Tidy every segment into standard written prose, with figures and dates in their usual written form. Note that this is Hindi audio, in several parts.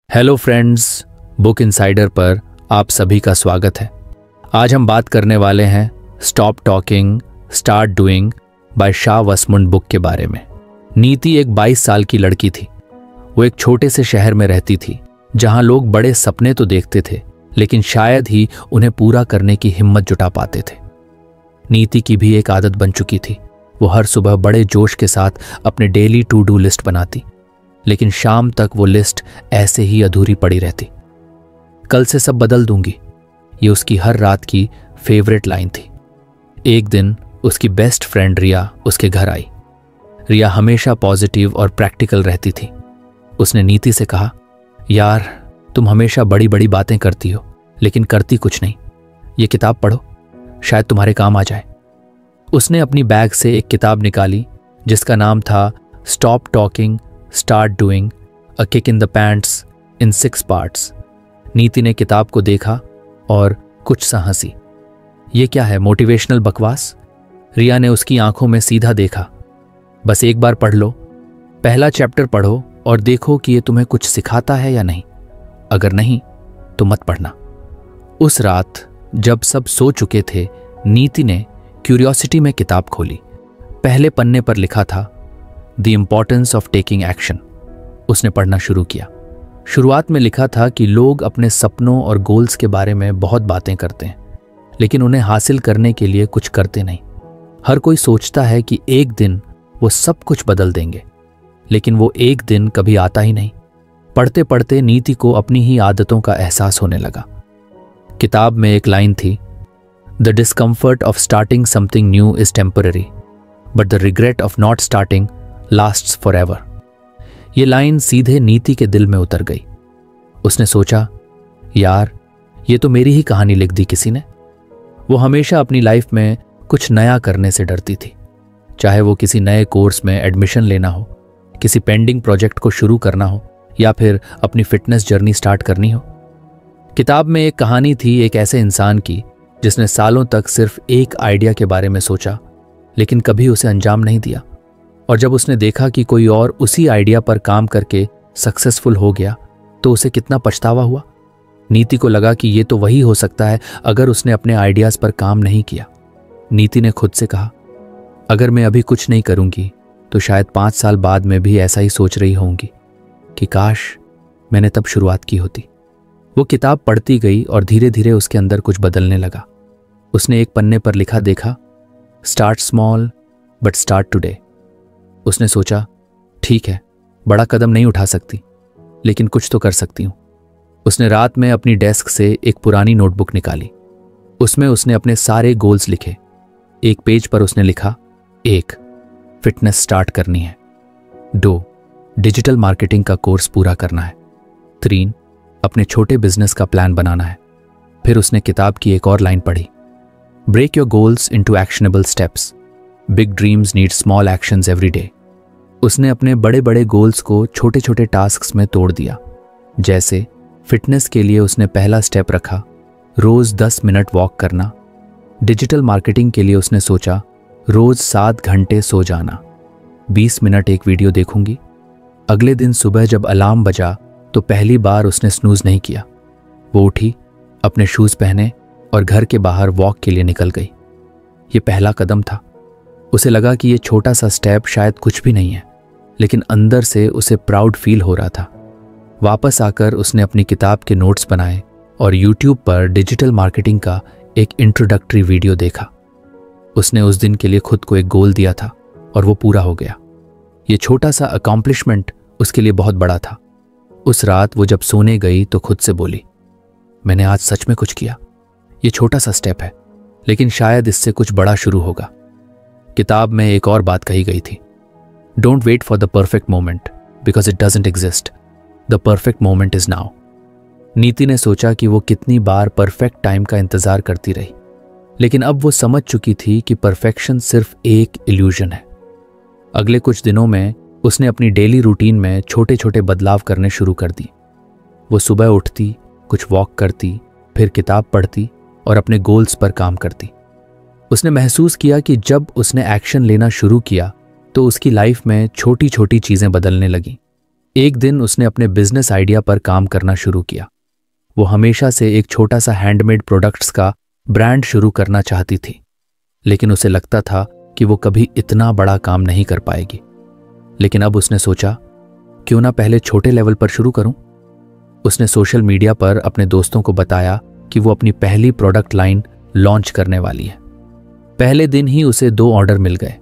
हेलो फ्रेंड्स, बुक इनसाइडर पर आप सभी का स्वागत है। आज हम बात करने वाले हैं stop talking start doing by Shaa Wasmund book के बारे में। नीति एक 22 साल की लड़की थी। वो एक छोटे से शहर में रहती थी जहां लोग बड़े सपने तो देखते थे लेकिन शायद ही उन्हें पूरा करने की हिम्मत जुटा पाते थे। नीति की भी एक आदत बन चुकी थी। वो हर सुबह बड़े जोश के साथ अपने डेली टू डू लिस्ट बनाती, लेकिन शाम तक वो लिस्ट ऐसे ही अधूरी पड़ी रहती। कल से सब बदल दूंगी, ये उसकी हर रात की फेवरेट लाइन थी। एक दिन उसकी बेस्ट फ्रेंड रिया उसके घर आई। रिया हमेशा पॉजिटिव और प्रैक्टिकल रहती थी। उसने नीति से कहा, यार तुम हमेशा बड़ी बड़ी बातें करती हो लेकिन करती कुछ नहीं। ये किताब पढ़ो, शायद तुम्हारे काम आ जाए। उसने अपनी बैग से एक किताब निकाली जिसका नाम था stop talking start doing a kick in the pants in 6 parts. नीति ने किताब को देखा और कुछ सा हंसी। ये क्या है, मोटिवेशनल बकवास? रिया ने उसकी आंखों में सीधा देखा। बस एक बार पढ़ लो, पहला चैप्टर पढ़ो और देखो कि ये तुम्हें कुछ सिखाता है या नहीं। अगर नहीं तो मत पढ़ना। उस रात जब सब सो चुके थे, नीति ने क्यूरियोसिटी में किताब खोली। पहले पन्ने पर लिखा था the importance of taking action. उसने पढ़ना शुरू किया। शुरुआत में लिखा था कि लोग अपने सपनों और गोल्स के बारे में बहुत बातें करते हैं लेकिन उन्हें हासिल करने के लिए कुछ करते नहीं। हर कोई सोचता है कि एक दिन वो सब कुछ बदल देंगे, लेकिन वो एक दिन कभी आता ही नहीं। पढ़ते पढ़ते नीति को अपनी ही आदतों का एहसास होने लगा। किताब में एक लाइन थी, the discomfort of starting something new is temporary but the regret of not starting lasts forever. ये लाइन सीधे नीति के दिल में उतर गई। उसने सोचा, यार ये तो मेरी ही कहानी लिख दी किसी ने। वो हमेशा अपनी लाइफ में कुछ नया करने से डरती थी, चाहे वो किसी नए कोर्स में एडमिशन लेना हो, किसी पेंडिंग प्रोजेक्ट को शुरू करना हो या फिर अपनी फिटनेस जर्नी स्टार्ट करनी हो। किताब में एक कहानी थी एक ऐसे इंसान की जिसने सालों तक सिर्फ एक आइडिया के बारे में सोचा लेकिन कभी उसे अंजाम नहीं दिया। और जब उसने देखा कि कोई और उसी आइडिया पर काम करके सक्सेसफुल हो गया तो उसे कितना पछतावा हुआ। नीति को लगा कि ये तो वही हो सकता है अगर उसने अपने आइडियाज पर काम नहीं किया। नीति ने खुद से कहा, अगर मैं अभी कुछ नहीं करूंगी तो शायद 5 साल बाद में भी ऐसा ही सोच रही होंगी कि काश मैंने तब शुरुआत की होती। वो किताब पढ़ती गई और धीरे धीरे उसके अंदर कुछ बदलने लगा। उसने एक पन्ने पर लिखा देखा, start small but start today. उसने सोचा, ठीक है, बड़ा कदम नहीं उठा सकती लेकिन कुछ तो कर सकती हूं। उसने रात में अपनी डेस्क से एक पुरानी नोटबुक निकाली। उसमें उसने अपने सारे गोल्स लिखे। एक पेज पर उसने लिखा, 1 फिटनेस स्टार्ट करनी है, 2 डिजिटल मार्केटिंग का कोर्स पूरा करना है, 3 अपने छोटे बिजनेस का प्लान बनाना है। फिर उसने किताब की एक और लाइन पढ़ी, break your goals into actionable steps, big dreams need small actions every day. उसने अपने बड़े बड़े गोल्स को छोटे छोटे टास्क्स में तोड़ दिया। जैसे फिटनेस के लिए उसने पहला स्टेप रखा, रोज 10 मिनट वॉक करना। डिजिटल मार्केटिंग के लिए उसने सोचा, रोज 7 घंटे सो जाना, 20 मिनट एक वीडियो देखूंगी। अगले दिन सुबह जब अलार्म बजा तो पहली बार उसने स्नूज नहीं किया। वो उठी, अपने शूज पहने और घर के बाहर वॉक के लिए निकल गई। ये पहला कदम था। उसे लगा कि ये छोटा सा स्टेप शायद कुछ भी नहीं है, लेकिन अंदर से उसे प्राउड फील हो रहा था। वापस आकर उसने अपनी किताब के नोट्स बनाए और यूट्यूब पर डिजिटल मार्केटिंग का एक इंट्रोडक्टरी वीडियो देखा। उसने उस दिन के लिए खुद को एक गोल दिया था और वो पूरा हो गया। ये छोटा सा अकॉम्प्लिशमेंट उसके लिए बहुत बड़ा था। उस रात वो जब सोने गई तो खुद से बोली, मैंने आज सच में कुछ किया। ये छोटा सा स्टेप है लेकिन शायद इससे कुछ बड़ा शुरू होगा। किताब में एक और बात कही गई थी, don't wait for the perfect moment because it doesn't exist, the perfect moment is now. Niti ने सोचा कि वो कितनी बार परफेक्ट टाइम का इंतजार करती रही, लेकिन अब वो समझ चुकी थी कि परफेक्शन सिर्फ एक इल्यूजन है। अगले कुछ दिनों में उसने अपनी डेली रूटीन में छोटे छोटे बदलाव करने शुरू कर दिए। वो सुबह उठती, कुछ वॉक करती, फिर किताब पढ़ती और अपने गोल्स पर काम करती। उसने महसूस किया कि जब उसने एक्शन लेना शुरू किया तो उसकी लाइफ में छोटी छोटी चीजें बदलने लगीं। एक दिन उसने अपने बिजनेस आइडिया पर काम करना शुरू किया। वो हमेशा से एक छोटा सा हैंडमेड प्रोडक्ट्स का ब्रांड शुरू करना चाहती थी, लेकिन उसे लगता था कि वो कभी इतना बड़ा काम नहीं कर पाएगी। लेकिन अब उसने सोचा, क्यों ना पहले छोटे लेवल पर शुरू करूं। उसने सोशल मीडिया पर अपने दोस्तों को बताया कि वो अपनी पहली प्रोडक्ट लाइन लॉन्च करने वाली है। पहले दिन ही उसे 2 ऑर्डर मिल गए।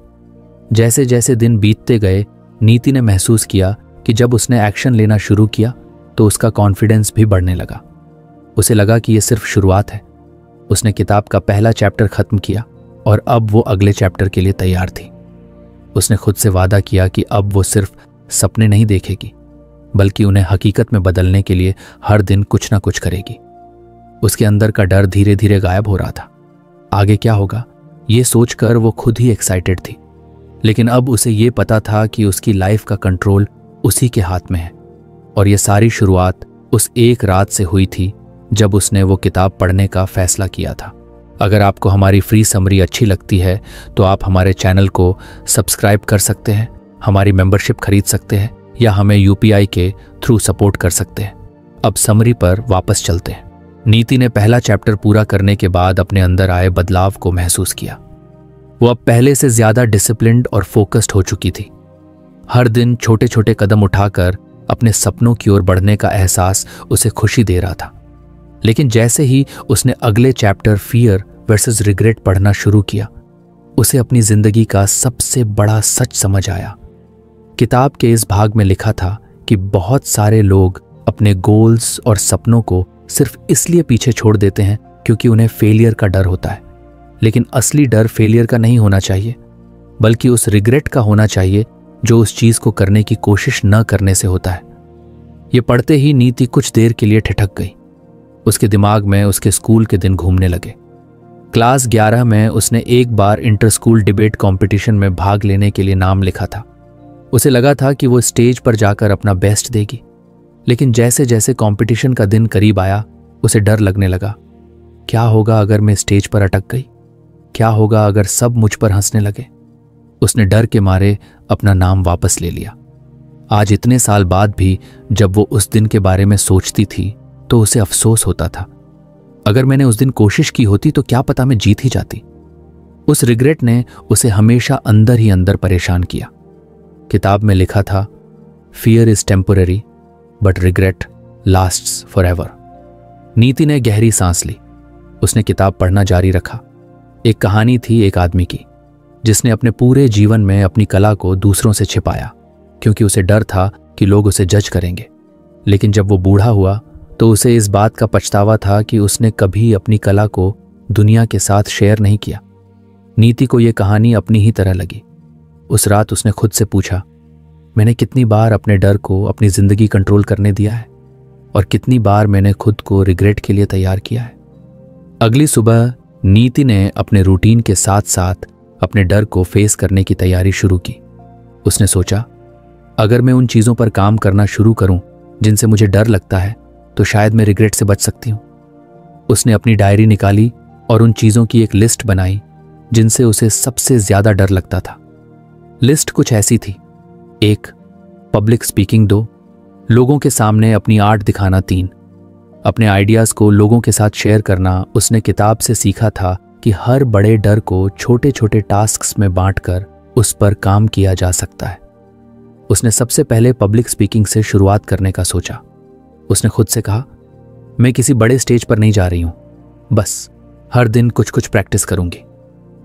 जैसे जैसे दिन बीतते गए, नीति ने महसूस किया कि जब उसने एक्शन लेना शुरू किया तो उसका कॉन्फिडेंस भी बढ़ने लगा। उसे लगा कि यह सिर्फ शुरुआत है। उसने किताब का पहला चैप्टर खत्म किया और अब वो अगले चैप्टर के लिए तैयार थी। उसने खुद से वादा किया कि अब वो सिर्फ सपने नहीं देखेगी, बल्कि उन्हें हकीकत में बदलने के लिए हर दिन कुछ ना कुछ करेगी। उसके अंदर का डर धीरे धीरे गायब हो रहा था। आगे क्या होगा, ये सोचकर वो खुद ही एक्साइटेड थी। लेकिन अब उसे ये पता था कि उसकी लाइफ का कंट्रोल उसी के हाथ में है। और ये सारी शुरुआत उस एक रात से हुई थी जब उसने वो किताब पढ़ने का फैसला किया था। अगर आपको हमारी फ्री समरी अच्छी लगती है तो आप हमारे चैनल को सब्सक्राइब कर सकते हैं, हमारी मेंबरशिप खरीद सकते हैं या हमें UPI के थ्रू सपोर्ट कर सकते हैं। अब समरी पर वापस चलते हैं। नीति ने पहला चैप्टर पूरा करने के बाद अपने अंदर आए बदलाव को महसूस किया। वो अब पहले से ज्यादा डिसिप्लिन्ड और फोकस्ड हो चुकी थी। हर दिन छोटे छोटे कदम उठाकर अपने सपनों की ओर बढ़ने का एहसास उसे खुशी दे रहा था। लेकिन जैसे ही उसने अगले चैप्टर फियर वर्सेस रिग्रेट पढ़ना शुरू किया, उसे अपनी जिंदगी का सबसे बड़ा सच समझ आया। किताब के इस भाग में लिखा था कि बहुत सारे लोग अपने गोल्स और सपनों को सिर्फ इसलिए पीछे छोड़ देते हैं क्योंकि उन्हें फेलियर का डर होता है। लेकिन असली डर फेलियर का नहीं होना चाहिए, बल्कि उस रिग्रेट का होना चाहिए जो उस चीज को करने की कोशिश न करने से होता है। ये पढ़ते ही नीति कुछ देर के लिए ठिठक गई। उसके दिमाग में उसके स्कूल के दिन घूमने लगे। क्लास 11 में उसने एक बार इंटर स्कूल डिबेट कंपटीशन में भाग लेने के लिए नाम लिखा था। उसे लगा था कि वो स्टेज पर जाकर अपना बेस्ट देगी। लेकिन जैसे जैसे कंपटीशन का दिन करीब आया, उसे डर लगने लगा। क्या होगा अगर मैं स्टेज पर अटक गई? क्या होगा अगर सब मुझ पर हंसने लगे? उसने डर के मारे अपना नाम वापस ले लिया। आज इतने साल बाद भी जब वो उस दिन के बारे में सोचती थी तो उसे अफसोस होता था। अगर मैंने उस दिन कोशिश की होती तो क्या पता मैं जीत ही जाती। उस रिग्रेट ने उसे हमेशा अंदर ही अंदर परेशान किया। किताब में लिखा था, fear is temporary but regret lasts forever. नीति ने गहरी सांस ली। उसने किताब पढ़ना जारी रखा। एक कहानी थी एक आदमी की जिसने अपने पूरे जीवन में अपनी कला को दूसरों से छिपाया क्योंकि उसे डर था कि लोग उसे जज करेंगे। लेकिन जब वो बूढ़ा हुआ तो उसे इस बात का पछतावा था कि उसने कभी अपनी कला को दुनिया के साथ शेयर नहीं किया। नीति को यह कहानी अपनी ही तरह लगी। उस रात उसने खुद से पूछा, मैंने कितनी बार अपने डर को अपनी जिंदगी कंट्रोल करने दिया है और कितनी बार मैंने खुद को रिग्रेट के लिए तैयार किया है। अगली सुबह नीति ने अपने रूटीन के साथ साथ अपने डर को फेस करने की तैयारी शुरू की। उसने सोचा, अगर मैं उन चीजों पर काम करना शुरू करूं जिनसे मुझे डर लगता है तो शायद मैं रिग्रेट से बच सकती हूं। उसने अपनी डायरी निकाली और उन चीजों की एक लिस्ट बनाई जिनसे उसे सबसे ज्यादा डर लगता था। लिस्ट कुछ ऐसी थी: 1. Public speaking, 2. लोगों के सामने अपनी आर्ट दिखाना, 3. अपने आइडियाज को लोगों के साथ शेयर करना। उसने किताब से सीखा था कि हर बड़े डर को छोटे छोटे टास्क्स में बांटकर उस पर काम किया जा सकता है। उसने सबसे पहले पब्लिक स्पीकिंग से शुरुआत करने का सोचा। उसने खुद से कहा, मैं किसी बड़े स्टेज पर नहीं जा रही हूं, बस हर दिन कुछ कुछ प्रैक्टिस करूंगी।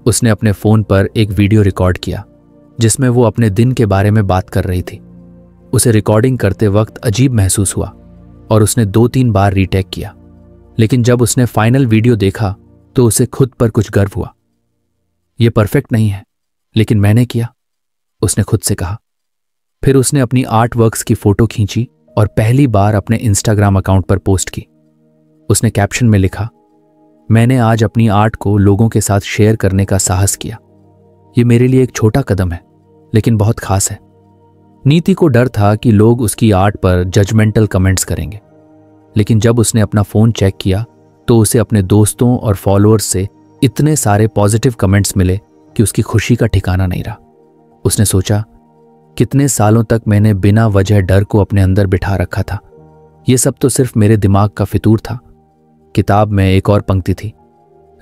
उसने अपने फोन पर एक वीडियो रिकॉर्ड किया जिसमें वो अपने दिन के बारे में बात कर रही थी। उसे रिकॉर्डिंग करते वक्त अजीब महसूस हुआ और उसने 2-3 बार रीटेक किया। लेकिन जब उसने फाइनल वीडियो देखा तो उसे खुद पर कुछ गर्व हुआ। यह परफेक्ट नहीं है, लेकिन मैंने किया, उसने खुद से कहा। फिर उसने अपनी आर्ट वर्क्स की फोटो खींची और पहली बार अपने इंस्टाग्राम अकाउंट पर पोस्ट की। उसने कैप्शन में लिखा, मैंने आज अपनी आर्ट को लोगों के साथ शेयर करने का साहस किया। यह मेरे लिए एक छोटा कदम है, लेकिन बहुत खास है। नीति को डर था कि लोग उसकी आर्ट पर जजमेंटल कमेंट्स करेंगे, लेकिन जब उसने अपना फोन चेक किया तो उसे अपने दोस्तों और फॉलोअर्स से इतने सारे पॉजिटिव कमेंट्स मिले कि उसकी खुशी का ठिकाना नहीं रहा। उसने सोचा, कितने सालों तक मैंने बिना वजह डर को अपने अंदर बिठा रखा था। यह सब तो सिर्फ मेरे दिमाग का फितूर था। किताब में एक और पंक्ति थी,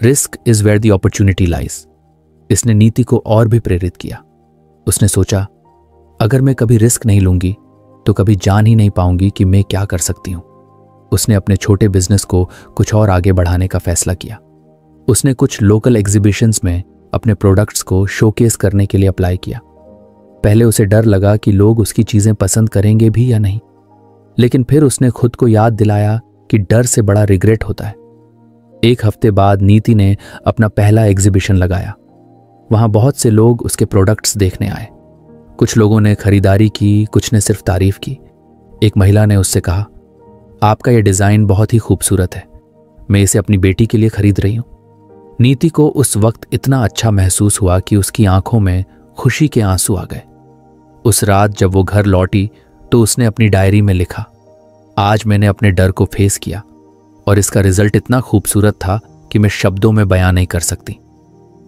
risk is where the opportunity lies. इसने नीति को और भी प्रेरित किया। उसने सोचा, अगर मैं कभी रिस्क नहीं लूंगी तो कभी जान ही नहीं पाऊंगी कि मैं क्या कर सकती हूं। उसने अपने छोटे बिजनेस को कुछ और आगे बढ़ाने का फैसला किया। उसने कुछ लोकल एग्जीबिशंस में अपने प्रोडक्ट्स को शोकेस करने के लिए अप्लाई किया। पहले उसे डर लगा कि लोग उसकी चीजें पसंद करेंगे भी या नहीं, लेकिन फिर उसने खुद को याद दिलाया कि डर से बड़ा रिग्रेट होता है। 1 हफ्ते बाद नीति ने अपना पहला एग्जीबिशन लगाया। वहां बहुत से लोग उसके प्रोडक्ट्स देखने आए। कुछ लोगों ने खरीदारी की, कुछ ने सिर्फ तारीफ की। एक महिला ने उससे कहा, आपका यह डिजाइन बहुत ही खूबसूरत है, मैं इसे अपनी बेटी के लिए खरीद रही हूं। नीति को उस वक्त इतना अच्छा महसूस हुआ कि उसकी आंखों में खुशी के आंसू आ गए। उस रात जब वो घर लौटी तो उसने अपनी डायरी में लिखा, आज मैंने अपने डर को फेस किया और इसका रिजल्ट इतना खूबसूरत था कि मैं शब्दों में बयां नहीं कर सकती।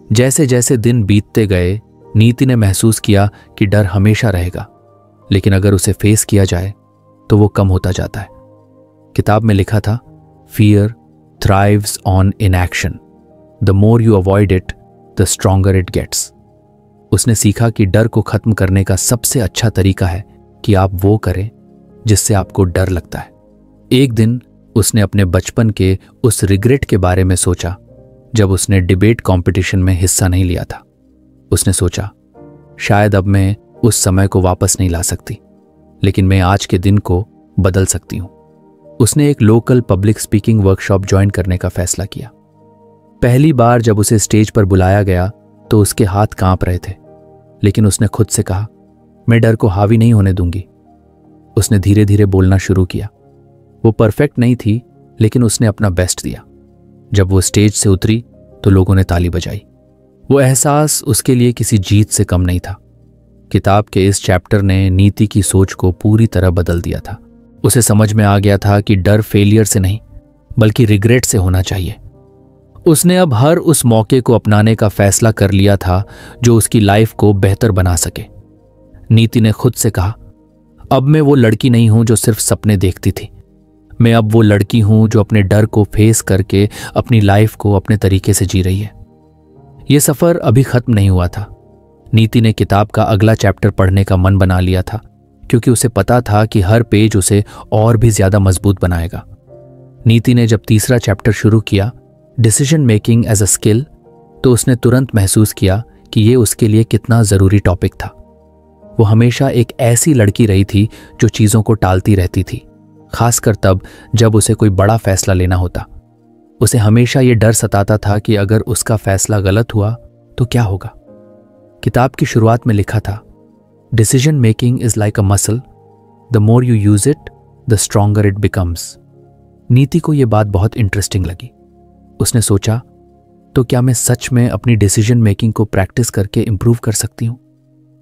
जैसे जैसे दिन बीतते गए, नीति ने महसूस किया कि डर हमेशा रहेगा, लेकिन अगर उसे फेस किया जाए तो वो कम होता जाता है। किताब में लिखा था, fear thrives on inaction, the more you avoid it the stronger it gets. उसने सीखा कि डर को खत्म करने का सबसे अच्छा तरीका है कि आप वो करें जिससे आपको डर लगता है। एक दिन उसने अपने बचपन के उस रिग्रेट के बारे में सोचा जब उसने डिबेट कंपटीशन में हिस्सा नहीं लिया था। उसने सोचा, शायद अब मैं उस समय को वापस नहीं ला सकती, लेकिन मैं आज के दिन को बदल सकती हूं। उसने एक local public speaking workshop join करने का फैसला किया। पहली बार जब उसे स्टेज पर बुलाया गया तो उसके हाथ कांप रहे थे, लेकिन उसने खुद से कहा, मैं डर को हावी नहीं होने दूंगी। उसने धीरे धीरे बोलना शुरू किया। वो परफेक्ट नहीं थी, लेकिन उसने अपना बेस्ट दिया। जब वो स्टेज से उतरी तो लोगों ने ताली बजाई। वो एहसास उसके लिए किसी जीत से कम नहीं था। किताब के इस चैप्टर ने नीति की सोच को पूरी तरह बदल दिया था। उसे समझ में आ गया था कि डर फेलियर से नहीं बल्कि रिग्रेट से होना चाहिए। उसने अब हर उस मौके को अपनाने का फैसला कर लिया था जो उसकी लाइफ को बेहतर बना सके। नीति ने खुद से कहा, अब मैं वो लड़की नहीं हूं जो सिर्फ सपने देखती थी, मैं अब वो लड़की हूं जो अपने डर को फेस करके अपनी लाइफ को अपने तरीके से जी रही है। यह सफर अभी खत्म नहीं हुआ था। नीति ने किताब का अगला चैप्टर पढ़ने का मन बना लिया था, क्योंकि उसे पता था कि हर पेज उसे और भी ज्यादा मजबूत बनाएगा। नीति ने जब तीसरा चैप्टर शुरू किया, decision making as a skill, तो उसने तुरंत महसूस किया कि यह उसके लिए कितना जरूरी टॉपिक था। वो हमेशा एक ऐसी लड़की रही थी जो चीजों को टालती रहती थी, खासकर तब जब उसे कोई बड़ा फैसला लेना होता। उसे हमेशा यह डर सताता था कि अगर उसका फैसला गलत हुआ तो क्या होगा। किताब की शुरुआत में लिखा था, decision making is like a muscle, the more you use it the stronger it becomes. नीति को यह बात बहुत इंटरेस्टिंग लगी। उसने सोचा, तो क्या मैं सच में अपनी डिसीजन मेकिंग को प्रैक्टिस करके इंप्रूव कर सकती हूं?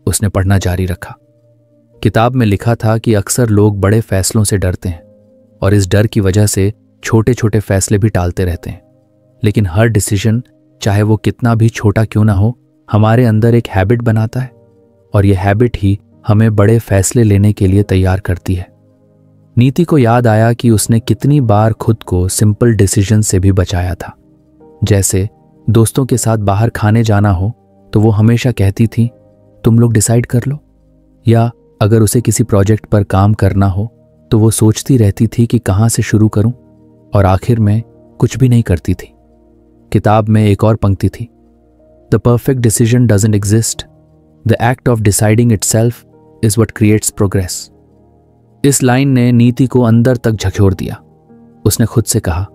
उसने पढ़ना जारी रखा। किताब में लिखा था कि अक्सर लोग बड़े फैसलों से डरते हैं और इस डर की वजह से छोटे छोटे फैसले भी टालते रहते हैं। लेकिन हर डिसीजन, चाहे वो कितना भी छोटा क्यों ना हो, हमारे अंदर एक हैबिट बनाता है और यह हैबिट ही हमें बड़े फैसले लेने के लिए तैयार करती है। नीति को याद आया कि उसने कितनी बार खुद को सिंपल डिसीजन से भी बचाया था। जैसे दोस्तों के साथ बाहर खाने जाना हो तो वो हमेशा कहती थी, तुम लोग डिसाइड कर लो। या अगर उसे किसी प्रोजेक्ट पर काम करना हो तो वो सोचती रहती थी कि कहां से शुरू करूं, और आखिर में कुछ भी नहीं करती थी। किताब में एक और पंक्ति थी, the perfect decision doesn't exist, the act of deciding itself is what creates progress. इस लाइन ने नीति को अंदर तक झकझोर दिया। उसने खुद से कहा,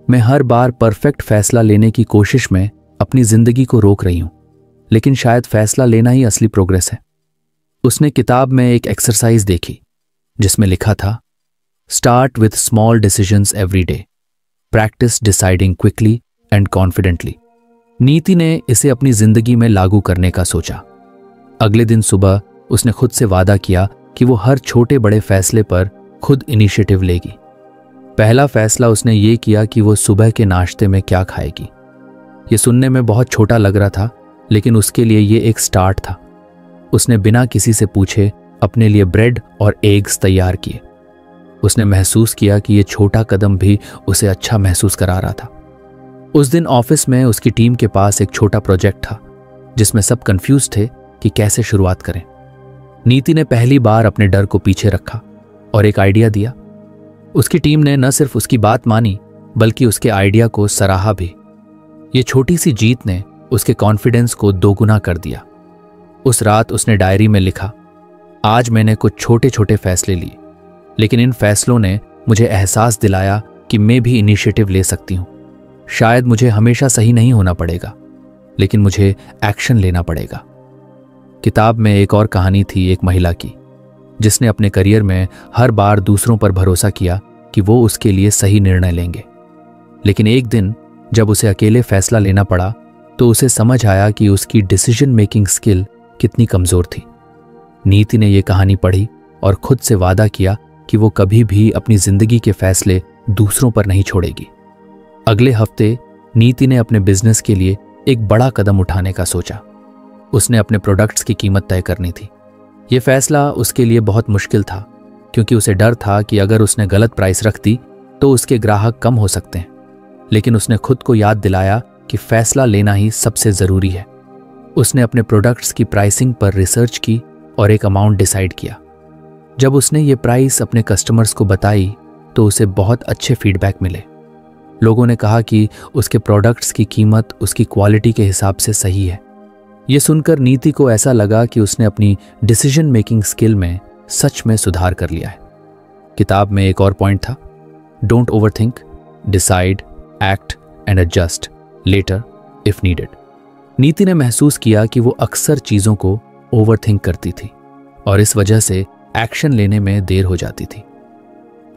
मैं हर बार परफेक्ट फैसला लेने की कोशिश में अपनी जिंदगी को रोक रही हूं, लेकिन शायद फैसला लेना ही असली प्रोग्रेस है। उसने किताब में एक एक्सरसाइज देखी जिसमें लिखा था, start with small decisions every day, practice deciding quickly and confidently. नीति ने इसे अपनी जिंदगी में लागू करने का सोचा। अगले दिन सुबह उसने खुद से वादा किया कि वो हर छोटे बड़े फैसले पर खुद इनिशिएटिव लेगी। पहला फैसला उसने ये किया कि वो सुबह के नाश्ते में क्या खाएगी। ये सुनने में बहुत छोटा लग रहा था, लेकिन उसके लिए ये एक स्टार्ट था। उसने बिना किसी से पूछे अपने लिए ब्रेड और एग्स तैयार किए। उसने महसूस किया कि यह छोटा कदम भी उसे अच्छा महसूस करा रहा था। उस दिन ऑफिस में उसकी टीम के पास एक छोटा प्रोजेक्ट था जिसमें सब कंफ्यूज थे कि कैसे शुरुआत करें। नीति ने पहली बार अपने डर को पीछे रखा और एक आइडिया दिया। उसकी टीम ने न सिर्फ उसकी बात मानी बल्कि उसके आइडिया को सराहा भी। ये छोटी सी जीत ने उसके कॉन्फिडेंस को दोगुना कर दिया। उस रात उसने डायरी में लिखा, आज मैंने कुछ छोटे छोटे फैसले लिए, लेकिन इन फैसलों ने मुझे एहसास दिलाया कि मैं भी इनिशिएटिव ले सकती हूं। शायद मुझे हमेशा सही नहीं होना पड़ेगा, लेकिन मुझे एक्शन लेना पड़ेगा। किताब में एक और कहानी थी एक महिला की जिसने अपने करियर में हर बार दूसरों पर भरोसा किया कि वो उसके लिए सही निर्णय लेंगे, लेकिन एक दिन जब उसे अकेले फैसला लेना पड़ा तो उसे समझ आया कि उसकी डिसीजन मेकिंग स्किल कितनी कमजोर थी। नीति ने यह कहानी पढ़ी और खुद से वादा किया कि वो कभी भी अपनी जिंदगी के फैसले दूसरों पर नहीं छोड़ेगी। अगले हफ्ते नीति ने अपने बिजनेस के लिए एक बड़ा कदम उठाने का सोचा। उसने अपने प्रोडक्ट्स की कीमत तय करनी थी। यह फैसला उसके लिए बहुत मुश्किल था क्योंकि उसे डर था कि अगर उसने गलत प्राइस रख दी तो उसके ग्राहक कम हो सकते हैं, लेकिन उसने खुद को याद दिलाया कि फैसला लेना ही सबसे जरूरी है। उसने अपने प्रोडक्ट्स की प्राइसिंग पर रिसर्च की और एक अमाउंट डिसाइड किया। जब उसने ये प्राइस अपने कस्टमर्स को बताई तो उसे बहुत अच्छे फीडबैक मिले। लोगों ने कहा कि उसके प्रोडक्ट्स की कीमत उसकी क्वालिटी के हिसाब से सही है। ये सुनकर नीति को ऐसा लगा कि उसने अपनी डिसीजन मेकिंग स्किल में सच में सुधार कर लिया है। किताब में एक और पॉइंट था, don't overthink, decide, act and adjust later if needed. Niti ने महसूस किया कि वो अक्सर चीजों को ओवरथिंक करती थी और इस वजह से एक्शन लेने में देर हो जाती थी।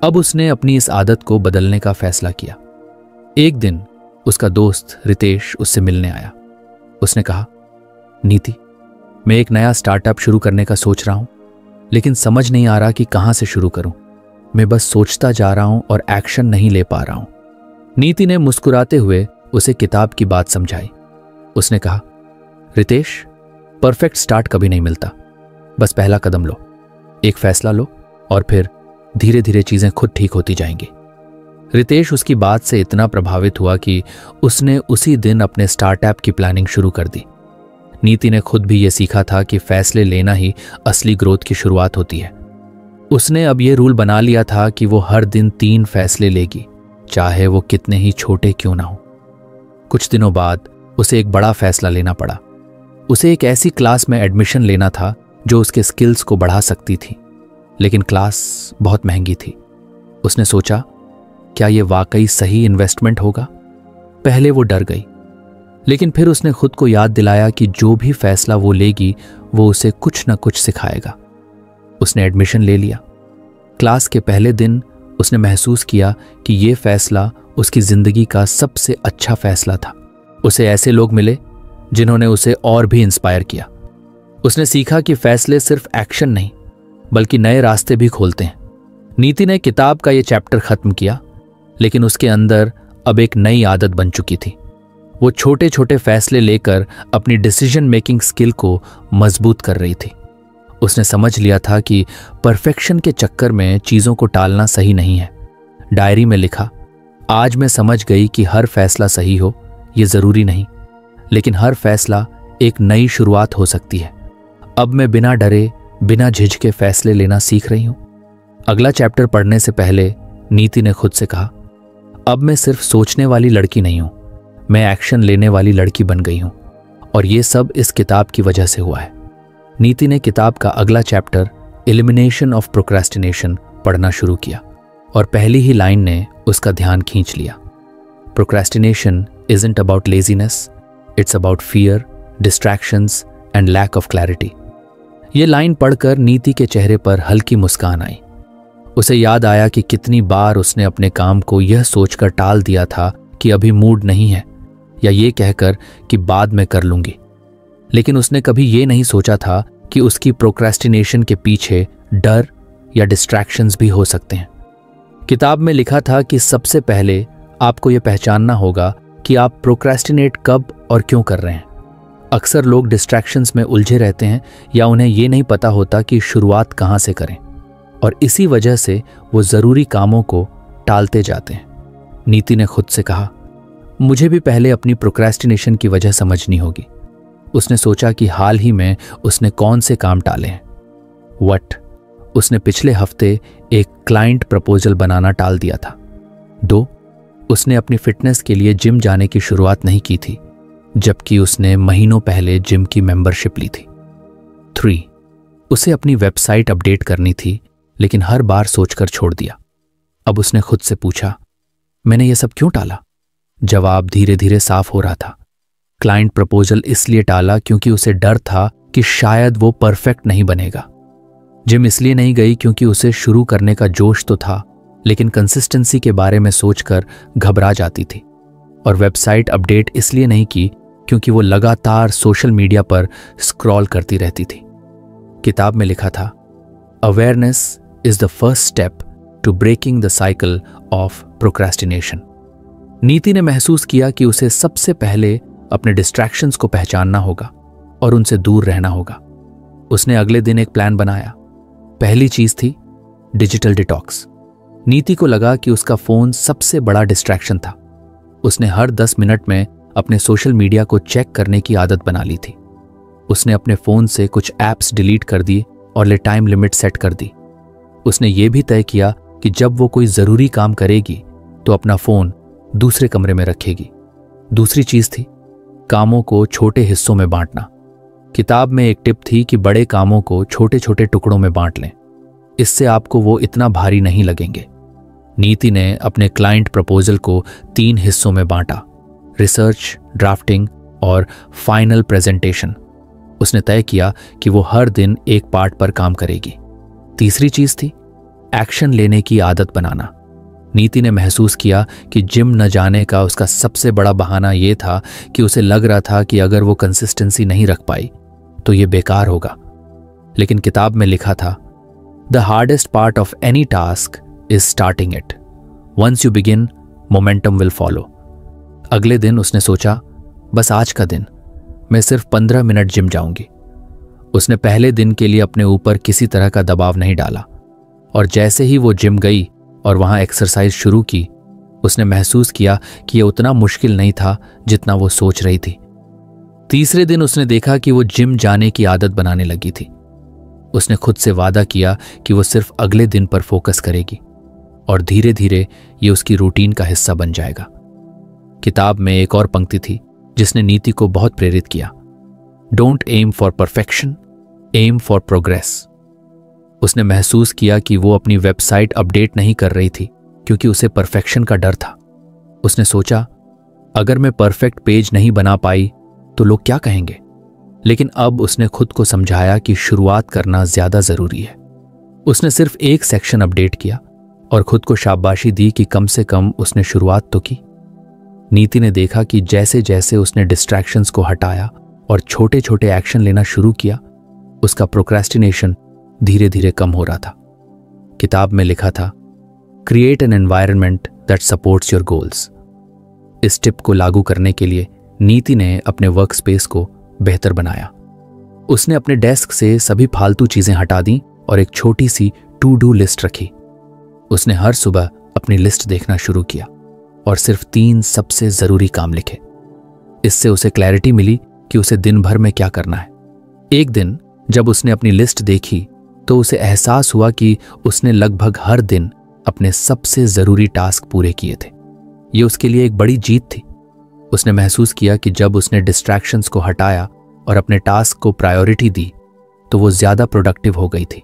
अब उसने अपनी इस आदत को बदलने का फैसला किया। एक दिन उसका दोस्त रितेश उससे मिलने आया। उसने कहा, नीति, मैं एक नया स्टार्टअप शुरू करने का सोच रहा हूं, लेकिन समझ नहीं आ रहा कि कहां से शुरू करूं। मैं बस सोचता जा रहा हूं और एक्शन नहीं ले पा रहा हूं। नीति ने मुस्कुराते हुए उसे किताब की बात समझाई। उसने कहा, रितेश, परफेक्ट स्टार्ट कभी नहीं मिलता। बस पहला कदम लो, एक फैसला लो और फिर धीरे धीरे चीजें खुद ठीक होती जाएंगी। रितेश उसकी बात से इतना प्रभावित हुआ कि उसने उसी दिन अपने स्टार्टअप की प्लानिंग शुरू कर दी। नीति ने खुद भी ये सीखा था कि फैसले लेना ही असली ग्रोथ की शुरुआत होती है। उसने अब ये रूल बना लिया था कि वो हर दिन 3 फैसले लेगी, चाहे वो कितने ही छोटे क्यों ना हो। कुछ दिनों बाद उसे एक बड़ा फैसला लेना पड़ा। उसे एक ऐसी क्लास में एडमिशन लेना था जो उसके स्किल्स को बढ़ा सकती थी, लेकिन क्लास बहुत महंगी थी। उसने सोचा, क्या यह वाकई सही इन्वेस्टमेंट होगा? पहले वो डर गई, लेकिन फिर उसने खुद को याद दिलाया कि जो भी फैसला वो लेगी वो उसे कुछ न कुछ सिखाएगा। उसने एडमिशन ले लिया। क्लास के पहले दिन उसने महसूस किया कि यह फैसला उसकी जिंदगी का सबसे अच्छा फैसला था। उसे ऐसे लोग मिले जिन्होंने उसे और भी इंस्पायर किया। उसने सीखा कि फैसले सिर्फ एक्शन नहीं बल्कि नए रास्ते भी खोलते हैं। नीति ने किताब का यह चैप्टर खत्म किया, लेकिन उसके अंदर अब एक नई आदत बन चुकी थी। वो छोटे छोटे फैसले लेकर अपनी डिसीजन मेकिंग स्किल को मजबूत कर रही थी। उसने समझ लिया था कि परफेक्शन के चक्कर में चीजों को टालना सही नहीं है। डायरी में लिखा, आज मैं समझ गई कि हर फैसला सही हो ये जरूरी नहीं, लेकिन हर फैसला एक नई शुरुआत हो सकती है। अब मैं बिना डरे, बिना झिझके फैसले लेना सीख रही हूं। अगला चैप्टर पढ़ने से पहले नीति ने खुद से कहा, अब मैं सिर्फ सोचने वाली लड़की नहीं हूं, मैं एक्शन लेने वाली लड़की बन गई हूं, और ये सब इस किताब की वजह से हुआ है। नीति ने किताब का अगला चैप्टर एलिमिनेशन ऑफ प्रोक्रेस्टिनेशन पढ़ना शुरू किया और पहली ही लाइन ने उसका ध्यान खींच लिया। Procrastination isn't about laziness, it's about fear, distractions and lack of clarity। ये लाइन पढ़कर नीति के चेहरे पर हल्की मुस्कान आई। उसे याद आया कि कितनी बार उसने अपने काम को यह सोचकर टाल दिया था कि अभी मूड नहीं है, या ये कहकर कि बाद में कर लूंगी। लेकिन उसने कभी ये नहीं सोचा था कि उसकी प्रोक्रेस्टिनेशन के पीछे डर या डिस्ट्रैक्शंस भी हो सकते हैं। किताब में लिखा था कि सबसे पहले आपको यह पहचानना होगा कि आप प्रोक्रेस्टिनेट कब और क्यों कर रहे हैं। अक्सर लोग डिस्ट्रैक्शंस में उलझे रहते हैं या उन्हें ये नहीं पता होता कि शुरुआत कहाँ से करें, और इसी वजह से वो ज़रूरी कामों को टालते जाते हैं। नीति ने खुद से कहा, मुझे भी पहले अपनी प्रोक्रेस्टिनेशन की वजह समझनी होगी। उसने सोचा कि हाल ही में उसने कौन से काम टाले हैं। उसने पिछले हफ्ते एक क्लाइंट प्रपोजल बनाना टाल दिया था। 2, उसने अपनी फिटनेस के लिए जिम जाने की शुरुआत नहीं की थी, जबकि उसने महीनों पहले जिम की मेंबरशिप ली थी। 3, उसे अपनी वेबसाइट अपडेट करनी थी, लेकिन हर बार सोचकर छोड़ दिया। अब उसने खुद से पूछा, मैंने ये सब क्यों टाला? जवाब धीरे धीरे साफ हो रहा था। क्लाइंट प्रपोजल इसलिए टाला क्योंकि उसे डर था कि शायद वो परफेक्ट नहीं बनेगा। जिम इसलिए नहीं गई क्योंकि उसे शुरू करने का जोश तो था, लेकिन कंसिस्टेंसी के बारे में सोचकर घबरा जाती थी। और वेबसाइट अपडेट इसलिए नहीं की क्योंकि वो लगातार सोशल मीडिया पर स्क्रॉल करती रहती थी। किताब में लिखा था, awareness is the first step to breaking the cycle of procrastination. Niti ने महसूस किया कि उसे सबसे पहले अपने डिस्ट्रैक्शंस को पहचानना होगा और उनसे दूर रहना होगा। उसने अगले दिन एक प्लान बनाया। पहली चीज थी डिजिटल डिटॉक्स। नीति को लगा कि उसका फोन सबसे बड़ा डिस्ट्रैक्शन था। उसने हर 10 मिनट में अपने सोशल मीडिया को चेक करने की आदत बना ली थी। उसने अपने फोन से कुछ ऐप्स डिलीट कर दिए और टाइम लिमिट सेट कर दी। उसने ये भी तय किया कि जब वो कोई जरूरी काम करेगी तो अपना फोन दूसरे कमरे में रखेगी। दूसरी चीज थी कामों को छोटे हिस्सों में बांटना। किताब में एक टिप थी कि बड़े कामों को छोटे छोटे टुकड़ों में बांट लें, इससे आपको वो इतना भारी नहीं लगेंगे। नीति ने अपने क्लाइंट प्रपोजल को 3 हिस्सों में बांटा, रिसर्च, ड्राफ्टिंग और फाइनल प्रेजेंटेशन। उसने तय किया कि वो हर दिन एक पार्ट पर काम करेगी। तीसरी चीज थी एक्शन लेने की आदत बनाना। नीति ने महसूस किया कि जिम न जाने का उसका सबसे बड़ा बहाना यह था कि उसे लग रहा था कि अगर वो कंसिस्टेंसी नहीं रख पाई तो ये बेकार होगा। लेकिन किताब में लिखा था, the hardest part of any task is starting it. Once you begin, momentum will follow. अगले दिन उसने सोचा, बस आज का दिन मैं सिर्फ 15 मिनट जिम जाऊंगी। उसने पहले दिन के लिए अपने ऊपर किसी तरह का दबाव नहीं डाला, और जैसे ही वो जिम गई और वहां एक्सरसाइज शुरू की, उसने महसूस किया कि यह उतना मुश्किल नहीं था जितना वो सोच रही थी। तीसरे दिन उसने देखा कि वो जिम जाने की आदत बनाने लगी थी। उसने खुद से वादा किया कि वो सिर्फ अगले दिन पर फोकस करेगी, और धीरे धीरे ये उसकी रूटीन का हिस्सा बन जाएगा। किताब में एक और पंक्ति थी जिसने नीति को बहुत प्रेरित किया, don't aim for perfection, aim for progress. उसने महसूस किया कि वो अपनी वेबसाइट अपडेट नहीं कर रही थी क्योंकि उसे परफेक्शन का डर था। उसने सोचा, अगर मैं परफेक्ट पेज नहीं बना पाई तो लोग क्या कहेंगे? लेकिन अब उसने खुद को समझाया कि शुरुआत करना ज्यादा जरूरी है। उसने सिर्फ एक सेक्शन अपडेट किया और खुद को शाबाशी दी कि कम से कम उसने शुरुआत तो की। नीति ने देखा कि जैसे जैसे उसने डिस्ट्रैक्शंस को हटाया और छोटे छोटे एक्शन लेना शुरू किया, उसका प्रोक्रेस्टिनेशन धीरे धीरे कम हो रहा था। किताब में लिखा था, create an environment that supports your goals. इस टिप को लागू करने के लिए नीति ने अपने वर्क स्पेस को बेहतर बनाया। उसने अपने डेस्क से सभी फालतू चीजें हटा दी और एक छोटी सी टू डू लिस्ट रखी। उसने हर सुबह अपनी लिस्ट देखना शुरू किया और सिर्फ 3 सबसे जरूरी काम लिखे। इससे उसे क्लैरिटी मिली कि उसे दिन भर में क्या करना है। एक दिन जब उसने अपनी लिस्ट देखी तो उसे एहसास हुआ कि उसने लगभग हर दिन अपने सबसे जरूरी टास्क पूरे किए थे। ये उसके लिए एक बड़ी जीत थी। उसने महसूस किया कि जब उसने डिस्ट्रैक्शंस को हटाया और अपने टास्क को प्रायोरिटी दी तो वो ज्यादा प्रोडक्टिव हो गई थी।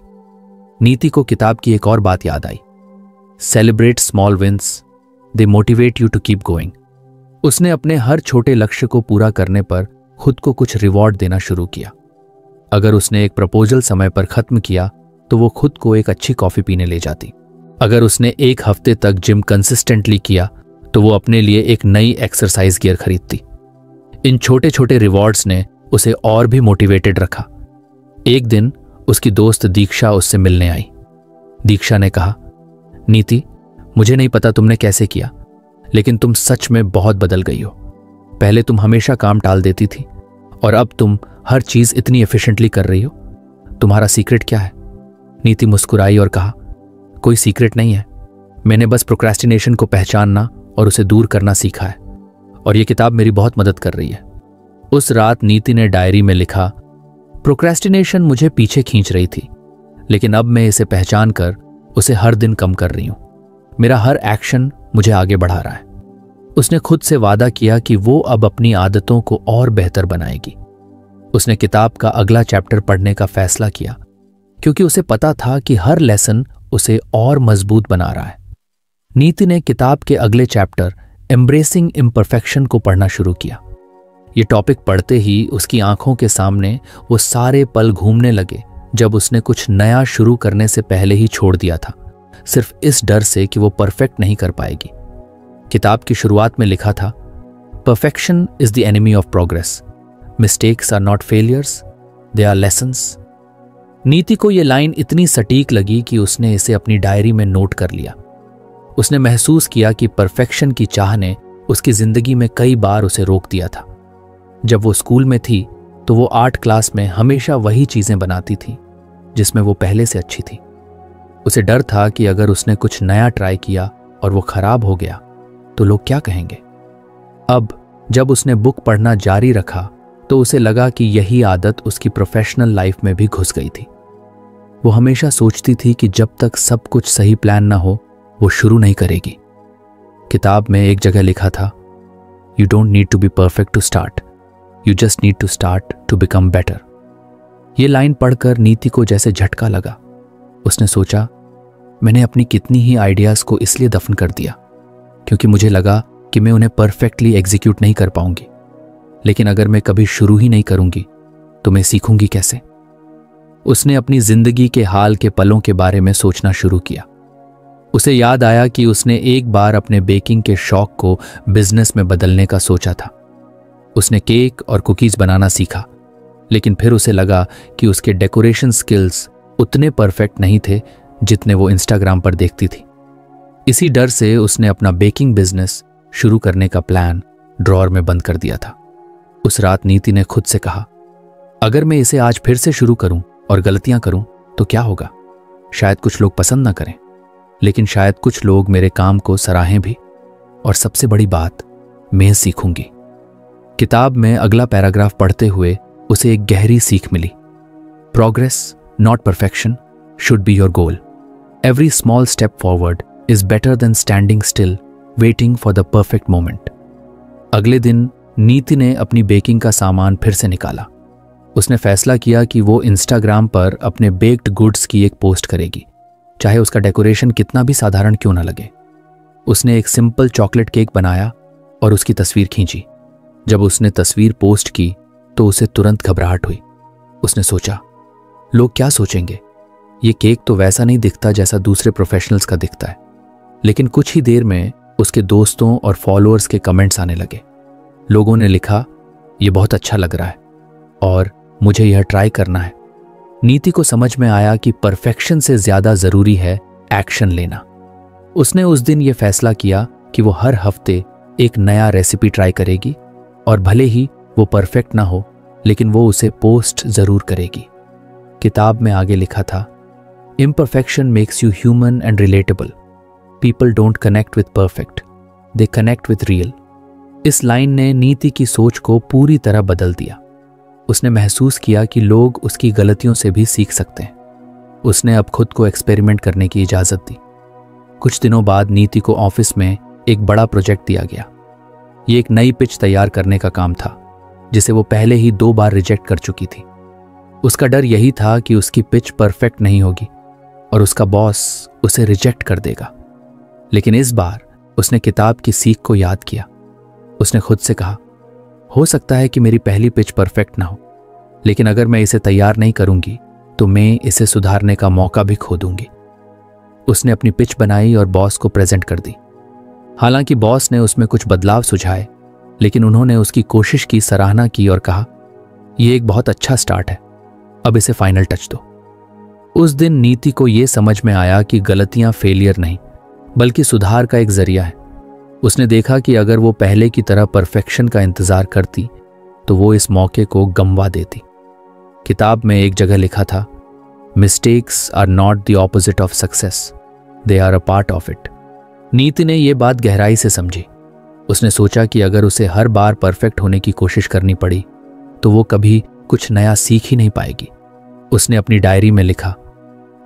नीति को किताब की एक और बात याद आई, celebrate small wins, they motivate you to keep going. उसने अपने हर छोटे लक्ष्य को पूरा करने पर खुद को कुछ रिवॉर्ड देना शुरू किया। अगर उसने एक प्रपोजल समय पर खत्म किया तो वो खुद को एक अच्छी कॉफी पीने ले जाती। अगर उसने 1 हफ्ते तक जिम कंसिस्टेंटली किया तो वो अपने लिए एक नई एक्सरसाइज गियर खरीदती। इन छोटे छोटे रिवॉर्ड्स ने उसे और भी मोटिवेटेड रखा। एक दिन उसकी दोस्त दीक्षा उससे मिलने आई। दीक्षा ने कहा, नीति, मुझे नहीं पता तुमने कैसे किया, लेकिन तुम सच में बहुत बदल गई हो। पहले तुम हमेशा काम टाल देती थी और अब तुम हर चीज इतनी एफिशिएंटली कर रही हो। तुम्हारा सीक्रेट क्या है? नीति मुस्कुराई और कहा, कोई सीक्रेट नहीं है, मैंने बस प्रोक्रेस्टिनेशन को पहचानना और उसे दूर करना सीखा है, और यह किताब मेरी बहुत मदद कर रही है। उस रात नीति ने डायरी में लिखा, प्रोक्रेस्टिनेशन मुझे पीछे खींच रही थी, लेकिन अब मैं इसे पहचान कर उसे हर दिन कम कर रही हूं। मेरा हर एक्शन मुझे आगे बढ़ा रहा है। उसने खुद से वादा किया कि वो अब अपनी आदतों को और बेहतर बनाएगी। उसने किताब का अगला चैप्टर पढ़ने का फैसला किया, क्योंकि उसे पता था कि हर लेसन उसे और मजबूत बना रहा है। नीति ने किताब के अगले चैप्टर एम्ब्रेसिंग इम्परफेक्शन को पढ़ना शुरू किया। ये टॉपिक पढ़ते ही उसकी आंखों के सामने वो सारे पल घूमने लगे जब उसने कुछ नया शुरू करने से पहले ही छोड़ दिया था, सिर्फ इस डर से कि वो परफेक्ट नहीं कर पाएगी। किताब की शुरुआत में लिखा था, perfection is the enemy of progress, mistakes are not failures, they are lessons. Niti को यह लाइन इतनी सटीक लगी कि उसने इसे अपनी डायरी में नोट कर लिया। उसने महसूस किया कि परफेक्शन की चाह ने उसकी जिंदगी में कई बार उसे रोक दिया था। जब वो स्कूल में थी तो वो आर्ट क्लास में हमेशा वही चीजें बनाती थी जिसमें वो पहले से अच्छी थी। उसे डर था कि अगर उसने कुछ नया ट्राई किया और वो खराब हो गया तो लोग क्या कहेंगे। अब जब उसने बुक पढ़ना जारी रखा तो उसे लगा कि यही आदत उसकी प्रोफेशनल लाइफ में भी घुस गई थी। वो हमेशा सोचती थी कि जब तक सब कुछ सही प्लान ना हो वो शुरू नहीं करेगी। किताब में एक जगह लिखा था, you don't need to be perfect to start, you just need to start to become better. ये लाइन पढ़कर नीति को जैसे झटका लगा। उसने सोचा, मैंने अपनी कितनी ही आइडियाज को इसलिए दफन कर दिया क्योंकि मुझे लगा कि मैं उन्हें परफेक्टली एग्जीक्यूट नहीं कर पाऊंगी। लेकिन अगर मैं कभी शुरू ही नहीं करूंगी तो मैं सीखूंगी कैसे? उसने अपनी जिंदगी के हाल के पलों के बारे में सोचना शुरू किया। उसे याद आया कि उसने एक बार अपने बेकिंग के शौक को बिजनेस में बदलने का सोचा था। उसने केक और कुकीज बनाना सीखा, लेकिन फिर उसे लगा कि उसके डेकोरेशन स्किल्स उतने परफेक्ट नहीं थे जितने वो इंस्टाग्राम पर देखती थी। इसी डर से उसने अपना बेकिंग बिजनेस शुरू करने का प्लान ड्रॉअर में बंद कर दिया था। उस रात नीति ने खुद से कहा, अगर मैं इसे आज फिर से शुरू करूं और गलतियां करूं तो क्या होगा? शायद कुछ लोग पसंद ना करें, लेकिन शायद कुछ लोग मेरे काम को सराहें भी, और सबसे बड़ी बात, मैं सीखूंगी। किताब में अगला पैराग्राफ पढ़ते हुए उसे एक गहरी सीख मिली। Progress, not perfection, should be your goal. Every small step forward is better than standing still waiting for the perfect moment. अगले दिन नीति ने अपनी बेकिंग का सामान फिर से निकाला। उसने फैसला किया कि वो इंस्टाग्राम पर अपने बेक्ड गुड्स की एक पोस्ट करेगी, चाहे उसका डेकोरेशन कितना भी साधारण क्यों ना लगे। उसने एक सिंपल चॉकलेट केक बनाया और उसकी तस्वीर खींची। जब उसने तस्वीर पोस्ट की तो उसे तुरंत घबराहट हुई। उसने सोचा, लोग क्या सोचेंगे? ये केक तो वैसा नहीं दिखता जैसा दूसरे प्रोफेशनल्स का दिखता है। लेकिन कुछ ही देर में उसके दोस्तों और फॉलोअर्स के कमेंट्स आने लगे। लोगों ने लिखा, ये बहुत अच्छा लग रहा है और मुझे यह ट्राई करना है। नीति को समझ में आया कि परफेक्शन से ज्यादा जरूरी है एक्शन लेना। उसने उस दिन यह फैसला किया कि वो हर हफ्ते एक नया रेसिपी ट्राई करेगी, और भले ही वो परफेक्ट ना हो लेकिन वो उसे पोस्ट जरूर करेगी। किताब में आगे लिखा था, imperfection makes you human and relatable. People don't connect with perfect, they connect with real. इस लाइन ने नीति की सोच को पूरी तरह बदल दिया। उसने महसूस किया कि लोग उसकी गलतियों से भी सीख सकते हैं। उसने अब खुद को एक्सपेरिमेंट करने की इजाजत दी। कुछ दिनों बाद नीति को ऑफिस में एक बड़ा प्रोजेक्ट दिया गया। ये एक नई पिच तैयार करने का काम था, जिसे वो पहले ही 2 बार रिजेक्ट कर चुकी थी। उसका डर यही था कि उसकी पिच परफेक्ट नहीं होगी और उसका बॉस उसे रिजेक्ट कर देगा। लेकिन इस बार उसने किताब की सीख को याद किया। उसने खुद से कहा, हो सकता है कि मेरी पहली पिच परफेक्ट ना हो, लेकिन अगर मैं इसे तैयार नहीं करूंगी तो मैं इसे सुधारने का मौका भी खो दूंगी। उसने अपनी पिच बनाई और बॉस को प्रेजेंट कर दी। हालांकि बॉस ने उसमें कुछ बदलाव सुझाए, लेकिन उन्होंने उसकी कोशिश की सराहना की और कहा, यह एक बहुत अच्छा स्टार्ट है, अब इसे फाइनल टच दो। उस दिन नीति को यह समझ में आया कि गलतियां फेलियर नहीं बल्कि सुधार का एक जरिया है। उसने देखा कि अगर वो पहले की तरह परफेक्शन का इंतजार करती तो वो इस मौके को गंवा देती। किताब में एक जगह लिखा था, mistakes are not the opposite of success, they are a part of it. Niti ने यह बात गहराई से समझी। उसने सोचा कि अगर उसे हर बार परफेक्ट होने की कोशिश करनी पड़ी तो वो कभी कुछ नया सीख ही नहीं पाएगी। उसने अपनी डायरी में लिखा,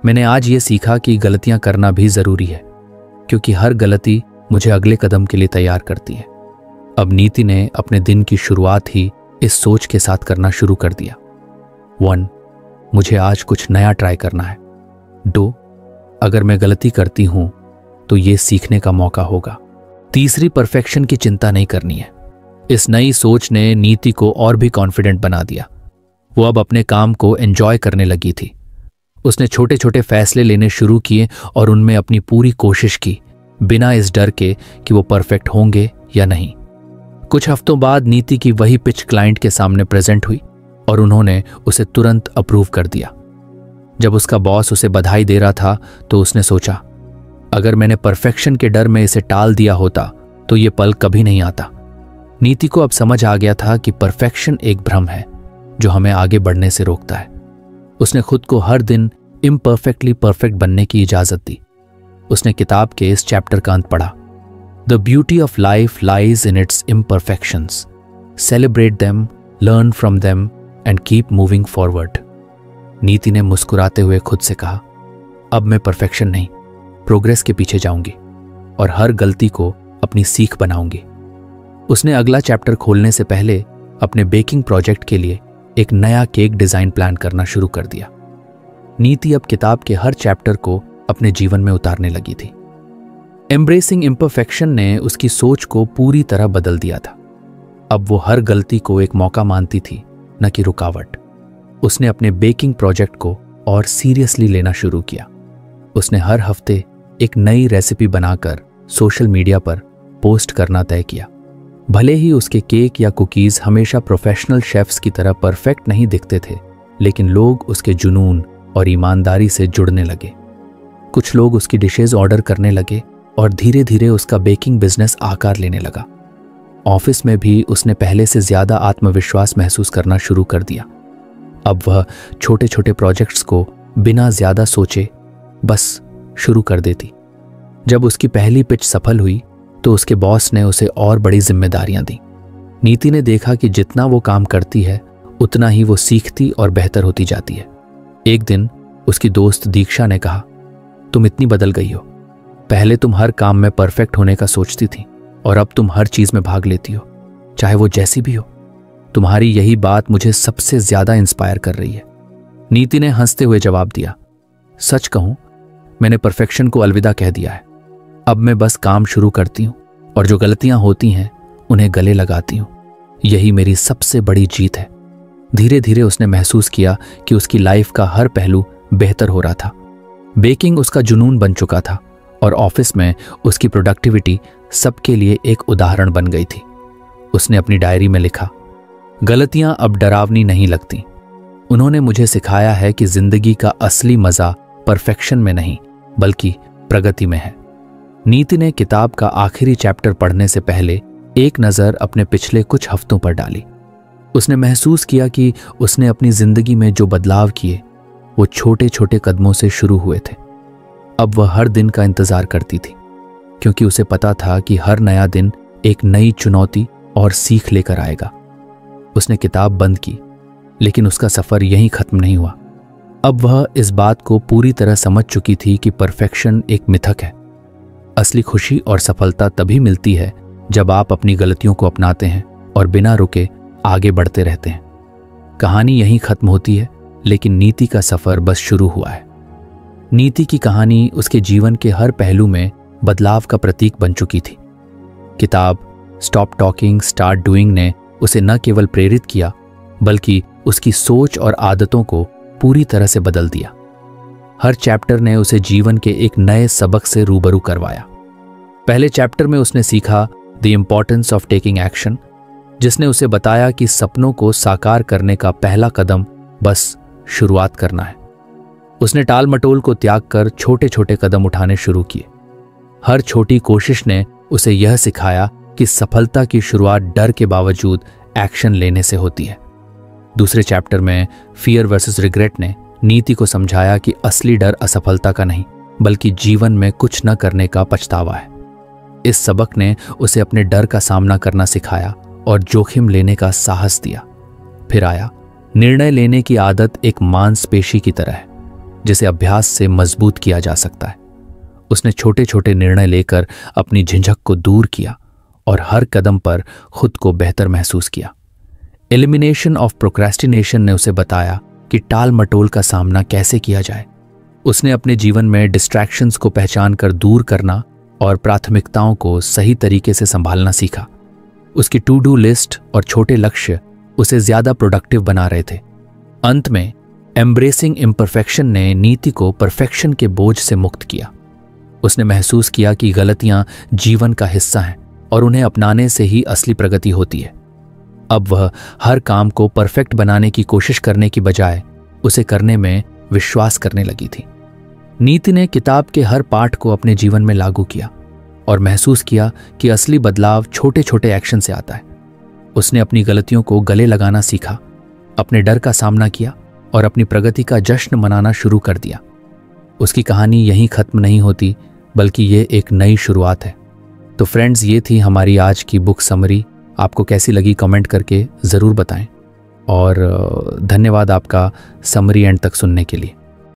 मैंने आज ये सीखा कि गलतियां करना भी जरूरी है, क्योंकि हर गलती मुझे अगले कदम के लिए तैयार करती है। अब नीति ने अपने दिन की शुरुआत ही इस सोच के साथ करना शुरू कर दिया। 1. मुझे आज कुछ नया ट्राई करना है। 2. अगर मैं गलती करती हूं तो ये सीखने का मौका होगा। तीसरी, परफेक्शन की चिंता नहीं करनी है। इस नई सोच ने नीति को और भी कॉन्फिडेंट बना दिया। वो अब अपने काम को एंजॉय करने लगी थी। उसने छोटे छोटे फैसले लेने शुरू किए और उनमें अपनी पूरी कोशिश की, बिना इस डर के कि वो परफेक्ट होंगे या नहीं। कुछ हफ्तों बाद नीति की वही पिच क्लाइंट के सामने प्रेजेंट हुई और उन्होंने उसे तुरंत अप्रूव कर दिया। जब उसका बॉस उसे बधाई दे रहा था तो उसने सोचा, अगर मैंने परफेक्शन के डर में इसे टाल दिया होता तो ये पल कभी नहीं आता। नीति को अब समझ आ गया था कि परफेक्शन एक भ्रम है जो हमें आगे बढ़ने से रोकता है। उसने खुद को हर दिन इम्परफेक्टली परफेक्ट बनने की इजाजत दी। उसने किताब के इस चैप्टर का अंत पढ़ा, the beauty of life lies in its imperfections, celebrate them, learn from them and keep moving forward. नीति ने मुस्कुराते हुए खुद से कहा, अब मैं परफेक्शन नहीं, प्रोग्रेस के पीछे जाऊंगी और हर गलती को अपनी सीख बनाऊंगी। उसने अगला चैप्टर खोलने से पहले अपने बेकिंग प्रोजेक्ट के लिए एक नया केक डिजाइन प्लान करना शुरू कर दिया। नीति अब किताब के हर चैप्टर को अपने जीवन में उतारने लगी थी। एम्ब्रेसिंग इम्परफेक्शन ने उसकी सोच को पूरी तरह बदल दिया था। अब वो हर गलती को एक मौका मानती थी, न कि रुकावट। उसने अपने बेकिंग प्रोजेक्ट को और सीरियसली लेना शुरू किया। उसने हर हफ्ते एक नई रेसिपी बनाकर सोशल मीडिया पर पोस्ट करना तय किया। भले ही उसके केक या कुकीज हमेशा प्रोफेशनल शेफ्स की तरह परफेक्ट नहीं दिखते थे, लेकिन लोग उसके जुनून और ईमानदारी से जुड़ने लगे। कुछ लोग उसकी डिशेज ऑर्डर करने लगे और धीरे धीरे उसका बेकिंग बिजनेस आकार लेने लगा। ऑफिस में भी उसने पहले से ज्यादा आत्मविश्वास महसूस करना शुरू कर दिया। अब वह छोटे छोटे प्रोजेक्ट्स को बिना ज्यादा सोचे बस शुरू कर देती। जब उसकी पहली पिच सफल हुई तो उसके बॉस ने उसे और बड़ी जिम्मेदारियां दी। नीति ने देखा कि जितना वो काम करती है उतना ही वो सीखती और बेहतर होती जाती है। एक दिन उसकी दोस्त दीक्षा ने कहा, तुम इतनी बदल गई हो। पहले तुम हर काम में परफेक्ट होने का सोचती थी और अब तुम हर चीज में भाग लेती हो, चाहे वो जैसी भी हो। तुम्हारी यही बात मुझे सबसे ज्यादा इंस्पायर कर रही है। नीति ने हंसते हुए जवाब दिया, सच कहूं, मैंने परफेक्शन को अलविदा कह दिया है। अब मैं बस काम शुरू करती हूं और जो गलतियां होती हैं उन्हें गले लगाती हूं। यही मेरी सबसे बड़ी जीत है। धीरे धीरे उसने महसूस किया कि उसकी लाइफ का हर पहलू बेहतर हो रहा था। बेकिंग उसका जुनून बन चुका था और ऑफिस में उसकी प्रोडक्टिविटी सबके लिए एक उदाहरण बन गई थी। उसने अपनी डायरी में लिखा, गलतियां अब डरावनी नहीं लगती। उन्होंने मुझे सिखाया है कि जिंदगी का असली मजा परफेक्शन में नहीं बल्कि प्रगति में है। नीति ने किताब का आखिरी चैप्टर पढ़ने से पहले एक नज़र अपने पिछले कुछ हफ्तों पर डाली। उसने महसूस किया कि उसने अपनी जिंदगी में जो बदलाव किए वो छोटे छोटे कदमों से शुरू हुए थे। अब वह हर दिन का इंतजार करती थी, क्योंकि उसे पता था कि हर नया दिन एक नई चुनौती और सीख लेकर आएगा। उसने किताब बंद की, लेकिन उसका सफर यहीं खत्म नहीं हुआ। अब वह इस बात को पूरी तरह समझ चुकी थी कि परफेक्शन एक मिथक है। असली खुशी और सफलता तभी मिलती है जब आप अपनी गलतियों को अपनाते हैं और बिना रुके आगे बढ़ते रहते हैं। कहानी यहीं खत्म होती है, लेकिन नीति का सफर बस शुरू हुआ है। नीति की कहानी उसके जीवन के हर पहलू में बदलाव का प्रतीक बन चुकी थी। किताब स्टॉप टॉकिंग स्टार्ट डूइंग ने उसे न केवल प्रेरित किया, बल्कि उसकी सोच और आदतों को पूरी तरह से बदल दिया। हर चैप्टर ने उसे जीवन के एक नए सबक से रूबरू करवाया। पहले चैप्टर में उसने सीखा the importance of taking action, जिसने उसे बताया कि सपनों को साकार करने का पहला कदम बस शुरुआत करना है। उसने टाल मटोल को त्याग कर छोटे छोटे कदम उठाने शुरू किए। हर छोटी कोशिश ने उसे यह सिखाया कि सफलता की शुरुआत डर के बावजूद एक्शन लेने से होती है। दूसरे चैप्टर में फियर वर्सेस रिग्रेट ने नीति को समझाया कि असली डर असफलता का नहीं बल्कि जीवन में कुछ न करने का पछतावा है। इस सबक ने उसे अपने डर का सामना करना सिखाया और जोखिम लेने का साहस दिया। फिर आया निर्णय लेने की आदत एक मांसपेशी की तरह है जिसे अभ्यास से मजबूत किया जा सकता है। उसने छोटे छोटे निर्णय लेकर अपनी झिझक को दूर किया और हर कदम पर खुद को बेहतर महसूस किया। एलिमिनेशन ऑफ प्रोक्रेस्टिनेशन ने उसे बताया कि टाल मटोल का सामना कैसे किया जाए। उसने अपने जीवन में डिस्ट्रैक्शंस को पहचान कर दूर करना और प्राथमिकताओं को सही तरीके से संभालना सीखा। उसकी टू डू लिस्ट और छोटे लक्ष्य उसे ज्यादा प्रोडक्टिव बना रहे थे। अंत में एम्ब्रेसिंग इम्परफेक्शन ने नीति को परफेक्शन के बोझ से मुक्त किया। उसने महसूस किया कि गलतियां जीवन का हिस्सा हैं और उन्हें अपनाने से ही असली प्रगति होती है। अब वह हर काम को परफेक्ट बनाने की कोशिश करने की बजाय उसे करने में विश्वास करने लगी थी। नीति ने किताब के हर पाठ को अपने जीवन में लागू किया और महसूस किया कि असली बदलाव छोटे छोटे एक्शन से आता है। उसने अपनी गलतियों को गले लगाना सीखा, अपने डर का सामना किया और अपनी प्रगति का जश्न मनाना शुरू कर दिया। उसकी कहानी यहीं खत्म नहीं होती बल्कि ये एक नई शुरुआत है। तो फ्रेंड्स, ये थी हमारी आज की बुक समरी। आपको कैसी लगी कमेंट करके ज़रूर बताएं और धन्यवाद आपका समरी एंड तक सुनने के लिए।